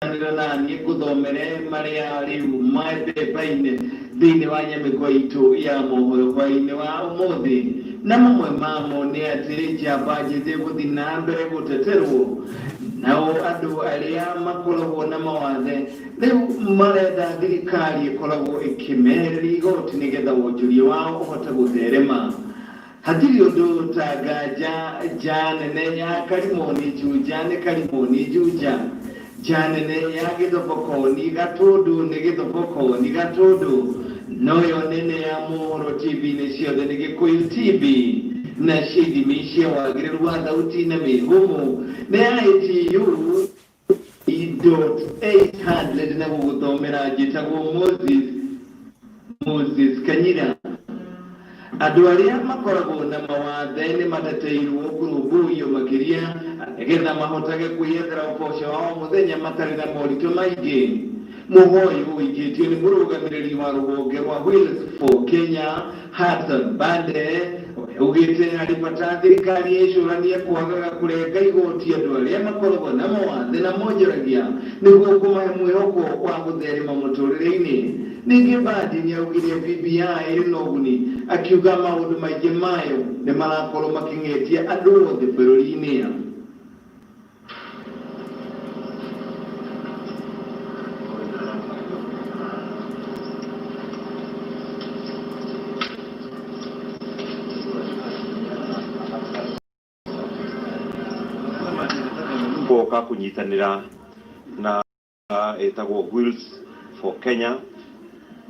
na ni kuthomere maria riu maepepaine thiini wa nyamiko itu ya mohoro hwaini wa umuthi na mamwe mamo ni atiri njamba njĩthĩ gũthiĩ na mbere gũteterwo nao andũ arĩa makoragwo na mawathe rĩu marenda thirikari ĩkoragwo ĩkĩmehereria igoti nĩgetha wonjoria wao ũhote gũtherema. Hatirĩ ũndũ ta nganja nene ya Karimoni Juja nĩ Karimoni Juja, nene ya Gĩthobokoni Gatũndũ nĩ Gĩthobokoni Gatũndũ, noyo nene ya Mohoro TV nĩ ciothe nĩ Gĩkũyũ TV na ithimi cia wagĩrĩru wa thauti na mĩhumu nĩ ya ITU .800 na gũgũthomera njĩtagwo Moses Kanyira. Andũ arĩa makoragwo na mawathe nĩ mateteirwo kũrũmbũiyo makĩria nĩgetha mahotage kwĩyethera ũboco wao mũthenya matarĩ na moritũ maingĩ. Mũhoi ũingĩtio nĩ mũrũgamĩrĩri wa rũhonge rwa Wheels for Kenya Hudson Bande ugĩte harĩ bata thirikari ĩcũranie kwagaga kũrenga igoti andũ arĩa makoragwo na mawathe na monjoragia nĩguo kũmahe mwĩhoko wa gũtherema mũtũrĩre-inĩ. Ningĩ Bande nĩaugire BBI ĩrĩ na ũguni akiuga maũndũ maingĩ mayo nĩ marakorwo makĩng'etia andũ othe bũrũri-inĩ. Boka kunyitanira na etagwo Wheels for Kenya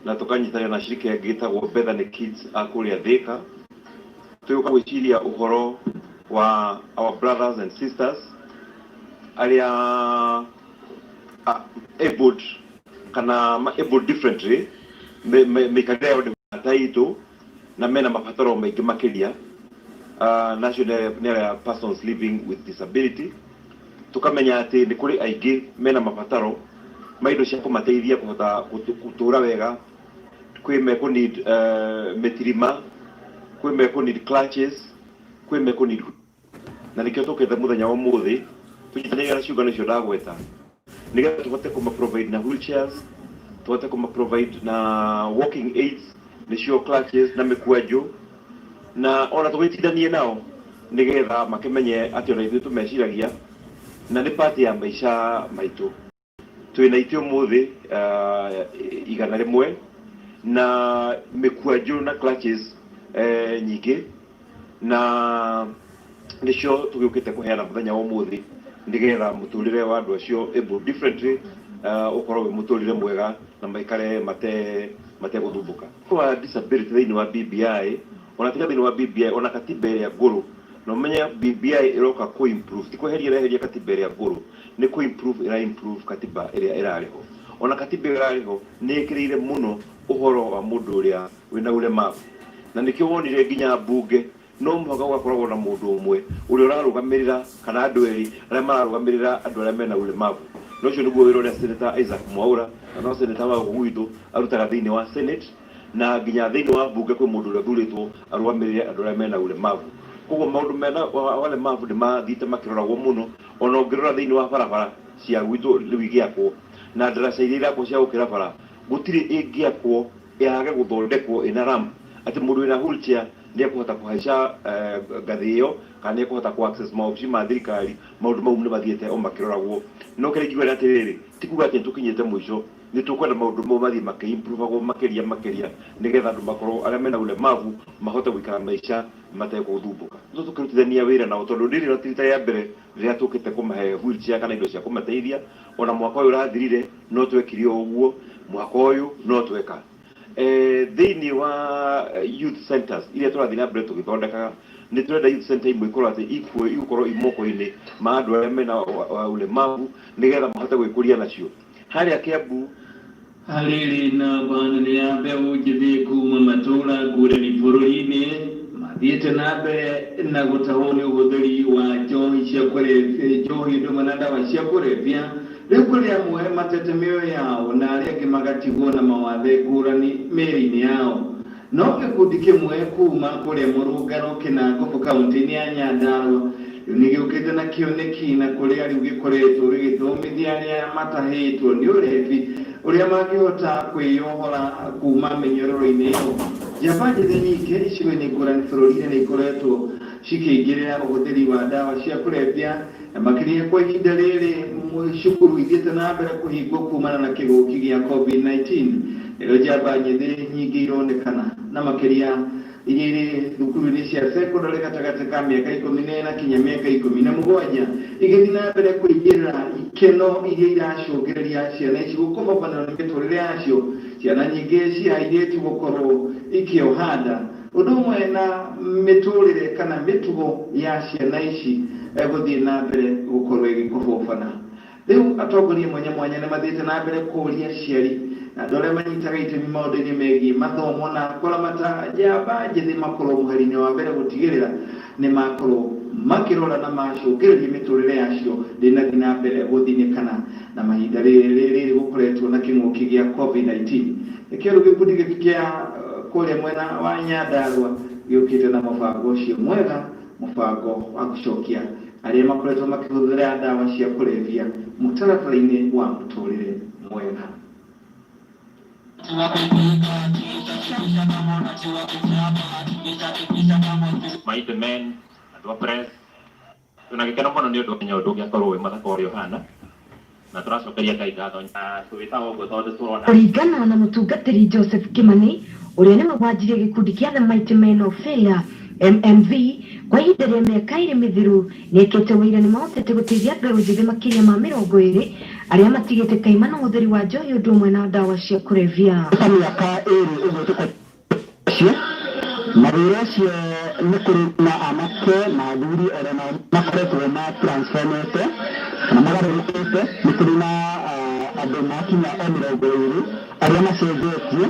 na tukanyitanira na shirika ĩngĩ Bethany Kids akuria Thika. Tuyoka gwĩciria ũhoro wa our brothers and sisters aria abled kana abled differently mĩikarĩre yao ndĩmataitu na mena mabataro maingĩ makĩria national persons living with disability. Tukamenya ati nĩ kũrĩ aingĩ mena mabataro ma indo cia kũmateithia kũhota gũtũra wega. Kwĩ mekũ need metirima, kwĩ mekũ need clutches, kwĩ mekũ need, na nĩkĩo tũkĩte mũthenya wa ũmũthĩ tũnyitanĩire na ciũngano icio ndagweta nĩgetha tũhote kũma-provide na wheelchairs, tũhote kũma-provide na walking aids nĩcio clutches na mĩkwanjũ, na ona tũgĩtithanie nao nĩgetha makĩmenye atĩ ona ithuĩ tũmeciragia na nĩ part ya maica maitũ. Twĩna ithuĩ ũmũthĩ 100 na mĩkwanjũ na clutches nyingĩ, na nĩcio tũgĩũkĩte kũheana mũthenya wa ũmũthĩ nĩgetha mũtũrĩre wa andũ acio able differently ũkorwo wĩ mũtũrĩre mwega na maikare mategũthumbũka. Kwa disability thĩinĩ wa BBI, ona tiga thĩinĩ wa BBI, ona katiba ĩrĩa ngũrũ na ũmenye BBI ĩroka kũ-improve, ti kweheria ĩreheria katiba ĩrĩa ngũrũ, nĩ kũ-improve ĩra-improve katiba ĩrĩa ĩrarĩho. Ona katiba ĩrarĩho nĩ ĩkĩrĩire mũno ũhoro wa mũndũ ũrĩa wĩna ũlemavu, na nĩkĩo wonire nginya mbunge no mũhaka gũgakoragwo na mũndũ ũmwe ũrĩa ũrarũgamĩrĩra kana andũ erĩ arĩa mararũgamĩrĩra andũ arĩa mena ũlemavu. Na ũcio nĩguo wĩra ũrĩa Senator Isaac Mwaura na Senator wa gwitũ arutaga thĩinĩ wa Senate, na nginya thĩinĩ wa mbunge kwĩ mũndũ ũrĩa thurĩtwo arũgamĩrĩre andũ arĩa mena ũlemavu. Koguo maũndũ mena ũlemavu nĩmathiĩte makĩroragwo mũno, ona ũngĩrora thĩinĩ wa barabara cia gwitũ rĩu igĩakwo na ndaraca iria irakwo cia gũkĩra bara gũtirĩ ĩngĩakwo yage gũthondekwo ĩna ramp atĩ mũndũ wĩna wheelchair nĩekũhota kũhaica ngathĩ ĩyo kana nĩekũhota kũ-access maobici ma thirikari. Maũndũ mau nĩmathiĩte o makĩroragwo, no kĩrĩa ingiuga atĩrĩrĩ, ti kuga atĩ nĩtũkinyĩte mũico, nĩtũkwenda maũndũ mau mathiĩ makĩ-improve-agwo makĩria nĩgetha andũ makorwo arĩa mena ũlemavu mahote gũikara maica mategũthumbũka. Tũkĩrutithania wĩra nao tondũ rĩrĩ ti rita rĩa mbere rĩrĩa tũkĩte kũmahe wheelchair kana indo cia kũmateithia. Ona mwaka ũyũ ũrathirire no twekire ũguo, mwaka ũyũ no tweka thĩinĩ wa youth centers iria tũrathiĩ na mbere tũgĩthondekaga. Nĩ tũrenda youth center imwe ikorwo atĩ igũkorwo imoko-inĩ ma andũ arĩa mena ũlemavu nĩgetha mahote gwĩkũria nacio. Harĩa Kiambu harĩrĩ na banane ya mbeũ njĩthĩ kuma matũra ngũrani bũrũri-inĩ mathiĩte na mbere na gũtahwo nĩ ũhũthĩri wa njohi cia kũrebia, njohi ndũmwe na ndawa cia kũrebia. Rĩu kũrĩ amwe matete mĩoyo yao na arĩa angĩ magatigwo na mawathe ngũrani mĩĩrĩ-inĩ yao. No gĩkundi kĩmwe kuma kũrĩa Mũrũngano Kĩnangobu kaũntĩ-inĩ ya Nyandarua nigĩũkĩte na kĩoneki na kũrĩa rĩu gĩkoretwo gĩgĩthomithia arĩa matahĩtwo nĩ ũrebi ũrĩa mangĩhota kwĩyohora kuma mĩnyororo-inĩ ĩyo. Njamba njĩthĩ nyingĩ icigo-inĩ ngũrani bũrũri-inĩ nĩ ikoretwo cikĩingĩrĩra ũhũthĩri wa ndawa cia kũrebia, na makĩria kwa ihinda rĩrĩ cukuru ithiĩte na mbere kũhingwo kumana na kĩng'ũki gĩa COVID-19. Rĩrĩa njamba njĩthĩ nyingĩ ironekana na makĩria iria irĩ thukuru-inĩ cia secondary gatagatĩ ka mĩaka 14 kinya mĩaka 17 igĩthiĩ na mbere kũingĩrĩra ikeno iria iracũngĩrĩria ciana ici gũkomabanĩrwo nĩ mĩtũrĩre yacio. Ciana nyingĩ cia airĩtu gũkorwo ikĩoha nda, ũndũ ũmwe na mĩtũrĩre kana mĩtugo ya ciana ici gũthiĩ na mbere gũkorwo ĩgĩkobobana. Rĩu atongoria mwanya mwanya nĩ mathiĩte na mbere kũũria aciari na andũ arĩa manyitaga itemi maũndũ-inĩ megiĩ mathomo na kũramata njamba njĩthĩ makorwo mũhari-inĩ wa mbere gũtigĩrĩra nĩ makorwo makĩrora na macũngĩrĩria mĩtũrĩre yacio ndĩnathiĩ na mbere gũthinĩkana na mahinda rĩrĩ gũkoretwo na kĩng'ũki gĩa COVID-19. Nĩkĩo rĩu gĩkundi gĩkĩ kĩa kũrĩa mwena wa Nyandarua gĩũkĩte na mũbango ũcio mwega, mũbango wa gũcokia arĩa makoretwo makĩhũthĩra ndawa cia kũrebia mũtaratara-inĩ wa mũtũrĩre mwega. Maithe men andũ a press twĩna gĩkeno mũno nĩ ũndũ wa ũndũ ũngĩakorwo wĩ mathaka ũrĩa ũhana na tũracokeria Ngai ngatho na tũgĩtaga ũguo tondũ tũrona kũringana na mũtungatĩri Joseph Kimani ũrĩa nĩ mũbanjĩrie gĩkundi kĩa The Mighty Men of Failure MMV kwa ihinda rĩa mĩaka 2 mĩthiru nĩ ĩkĩte wĩira nĩ mahotete gũteithia mbeũ njĩthĩ makĩria ma 20 arĩa matigĩte kaima na ũhũthĩri wa njohi ũndũ ũmwe na ndawa cia kũrebia. Mĩaka 2 ũguo tũkocio na wĩra ũcio nĩ kũrĩ na anake na athuri arĩa makoretwo matransformete kana magarũrũkĩte. Nĩ kũrĩ na andũ makinya 20 arĩa macenjetie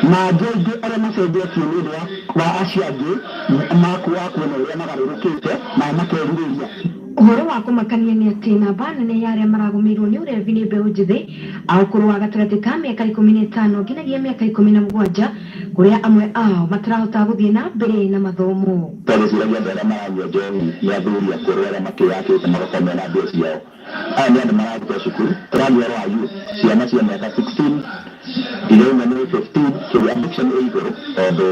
na andũ aingĩ arĩa macenjetie nĩ ũndũ wa acio angĩ makuona ũrĩa magarũrũkĩte na makerirĩria. Ũhoro wa kũmakania nĩ atĩ namba nene ya arĩa maragũmĩirwo nĩ ũrebi nĩ mbeũ njĩthĩ a ũkũrũ wa gatagatĩ ka mĩaka 15 nginyagia mĩaka 17 kũrĩa amwe ao matarahota gũthiĩ na mbere na mathomo. Tũgĩciragia andũ arĩa maranyua njohi nĩ athuri akũrũ arĩa makĩyakĩte magakomera mbia ciao. Aya nĩ andũ mararuta cukuru, tũraria ũhoro wa youth, ciana cia mĩaka 16 11 na 15 kĩrĩa addiction ĩ igũrũ tondũ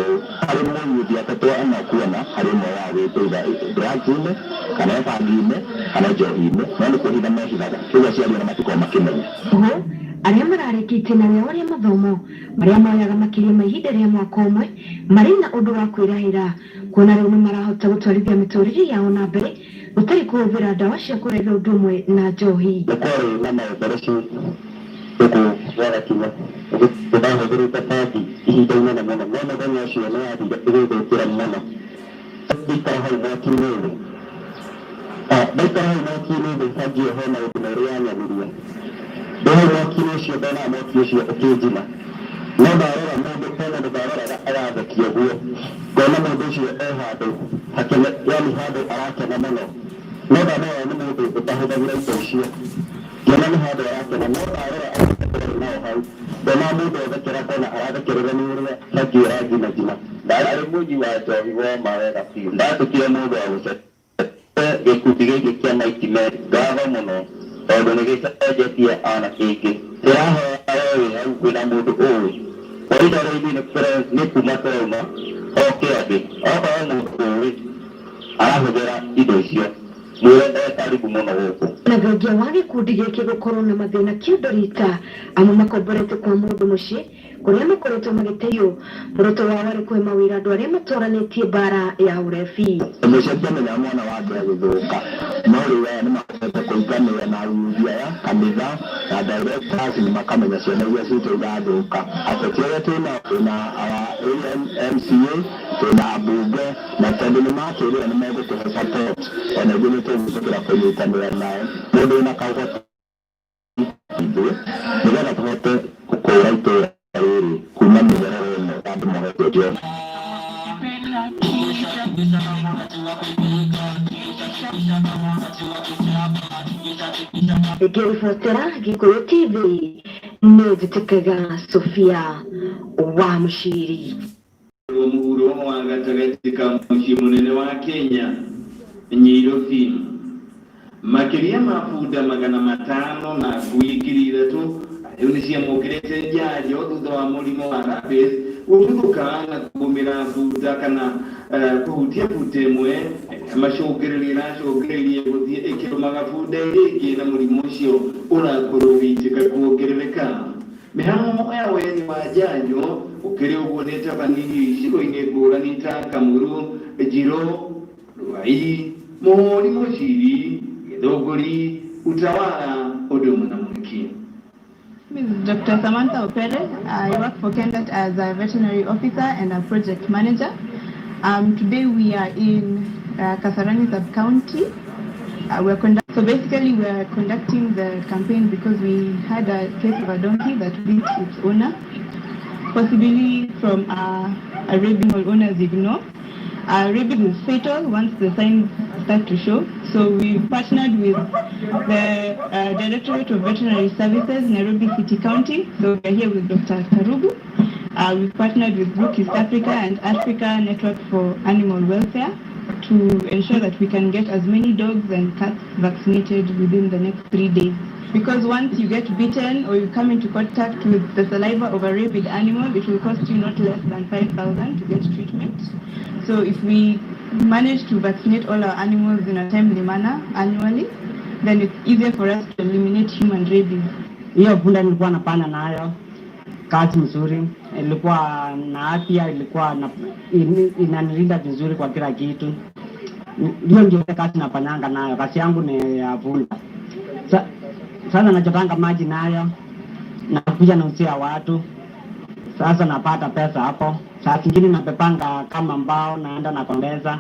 harĩ mũyuthi atatũ anakuona harĩ ũmwe wa gwĩtũiga drugs-inĩ kana bangi-inĩ kana njohi-inĩ no nĩ kũhitha mehithaga kĩu aciari ona matikorwo makĩmenya. Oho arĩa mararĩkĩtie na rĩao rĩa mathomo marĩa moyaga makĩria ma ihinda rĩa mwaka ũmwe marĩ na ũndũ wa kwĩrahĩra kuona rĩu nĩ marahota gũtwarithia mĩtũrĩre yao na mbere gũtarĩ kũhũthĩra ndawa cia kũrebia ũndũ ũmwe na njohi. Nĩ kwarĩ na maũndũ gũkũ gwagakinya tũrahũthĩrĩte bangi ihinda inene mũno no mũthenya ũcio nĩ wathire ũgĩthũkĩra mũno. Ndaikara hau mwaki-inĩ thĩ ndaikara hau mwaki-inĩ thĩ bangi ĩyo hena ũndũ ũrĩa yanyanirie. Ndona mwaki-inĩ ũcio ndona mwaki ũcio ũkĩnjina no ndarora mũndũ hena mũndũ ndaroraga arathekia ũguo ngona mũndũ ũcio handũ yani handũ arakena mũno no ndarora nĩ mũndũ ũtahũthagĩra indo icio ngona nĩ handũ arakena no ndarora nao hau ndona mũndũ athekera kona arathekerera nĩ ũrĩa bangi ĩranginagina. Ndarĩ mũnyi wa njohi woma wega biũ ndatũkire mũndũ wa gũceka gĩkundi gĩkĩ kĩa Mighty Men ngatho mũno tondũ nĩ gĩcenjetie anake aingĩ. Ndĩrahoya wĩ hau kwĩna mũndũ ũĩ kwa ihinda rĩrĩ nĩ kuma tũrauma oke angĩ okorwo mũndũ ũĩ arahũthĩra indo icio mwĩre karibu mũno gũkũ. Na thengia wa gĩkundi gĩkĩ gũkorwo na mathĩna kĩndũ rita amwe makomborete kwa mũndũ mũciĩ kũrĩa makoretwo magĩteithio mũroto wao warĩ kũhe mawĩra andũ arĩa matwaranĩtie mbara ya ũrebi. Mũciĩ akĩmenya mwana wake agĩthũka no rĩu aya nĩ mahotete kũiganĩra na ayuthi aya kanitha na directors nĩ makamenya ciana iria citũ igathũka. Ateti arĩa twĩna MCA twĩna ambunge na tondũ nĩ makĩrĩra nĩ megũtũhe support ona ithuĩ nĩ tũgũtũkĩra kũnyitanĩra nao mũndũ wĩna kaũhoti ithuĩ nĩgetha tũhote gũkũra itũũra rĩrĩ kuma mĩnyororo ĩno andũ mahote njohi. Ikĩribotera Gĩkũyũ TV nĩ njĩtĩkaga Sophia wa Mũciri. Mũhuro wa gatagatĩ ka mũciĩ mũnene wa Kenya Nyirothi makiria mafuta magana 500 na kuikirira tu unisia mukirete jajo thutha wa murimo wa rabies uthukana kumira futa kana kuhutia futemwe mashogerera shogerie guthie ikiro magafuta ringi na murimo ucio urakurubitika kuongerereka mihamo yawe ni majanyo ukiri uguo nitabanini icigo-ini ngurani ta Kamuru, Jiro, Ruai, Muhuri, Muciri, Githunguri, Utawala, Uduma na Mwiki. My name is Dr. Samantha Opere. I work for KENDAT as a veterinary officer and a project manager. Today we are in Kasarani sub-county. So basically we are conducting the campaign because we had a case of a donkey that beat its owner, possibly from a rabies all owners ignore. Rabies is fatal once the signs start to show. So we partnered with the Directorate of Veterinary Services, Nairobi City County. So we are here with Dr. Karubu. We've partnered with Brook East Africa and Africa Network for Animal Welfare to ensure that we can get as many dogs and cats vaccinated within the next 3 days. Because once you get bitten or you come into contact with the saliva of a rabid animal, it will cost you not less than 5,000 to get treatment. So if we manage to vaccinate all our animals in a timely manner annually, then it's easier for us to eliminate human rabies. Hiyo punda nilikuwa napanda nayo kazi mzuri, ilikuwa na afya, ilikuwa inanilinda vizuri kwa kila kitu. Hiyo ndio kazi napanyanga nayo, kazi yangu ni ya punda. Sasa nachotanga maji nayo, nakuja nausia watu, sasa napata pesa hapo. Saa zingine napepanga kama mbao, naenda nakongeza,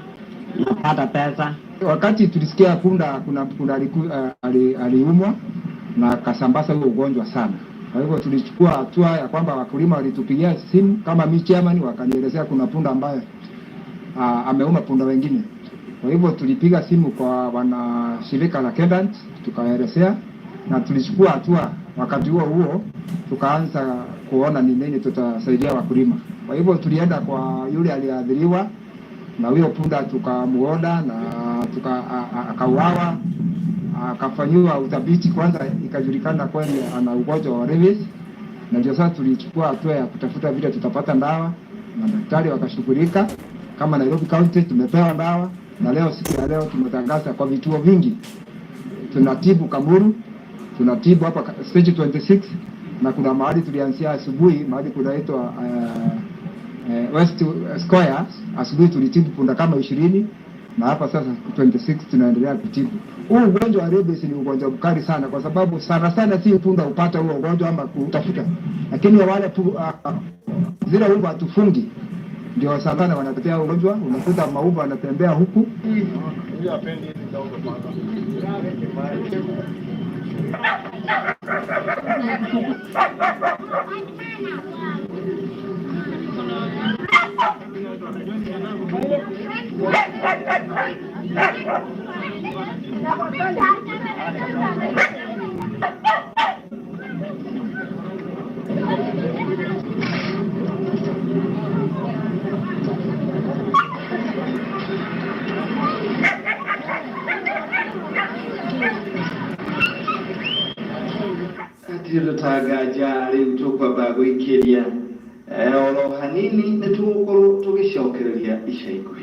napata pesa. Wakati tulisikia punda aliumwa na kasambaza huo ugonjwa sana. Kwa hivyo tulichukua hatua ya kwamba wakulima walitupigia simu kama mi chairman, wakanielezea kuna punda ambaye ameuma punda wengine. Kwa hivyo tulipiga simu kwa wana shirika la KENDAT tukaelezea na tulichukua hatua. Wakati huo tukaanza kuona ni nini tutasaidia wakulima. Kwa hivyo tulienda kwa yule aliadhiriwa na huyo punda tukamuoda na akauawa, akafanyiwa uthabiti kwanza, ikajulikana kweli ana ugonjwa wa rabies, na ndio sasa tulichukua hatua ya kutafuta vile tutapata dawa na daktari wakashughulika. Kama Nairobi County tumepewa dawa, na leo siku ya leo tumetangaza kwa vituo vingi. Tunatibu Kamuru, tunatibu hapa stage 26, na kuna mahali tulianzia asubuhi, mahali kunaitwa West Square, asubuhi tulitibu punda kama 20, na hapa sasa 26 tunaendelea kutibu. Huu ugonjwa wa rabies ni ugonjwa mkali sana, kwa sababu sana si punda upata huo ugonjwa ama kutafuta, lakini wale zile umba tufungi ndio sana wanatetea ugonjwa. Unakuta maumba anatembea huku. Tilo tagaja rintukwa bago ikiria oro hanini netukuru tugishokereria ishaikwe.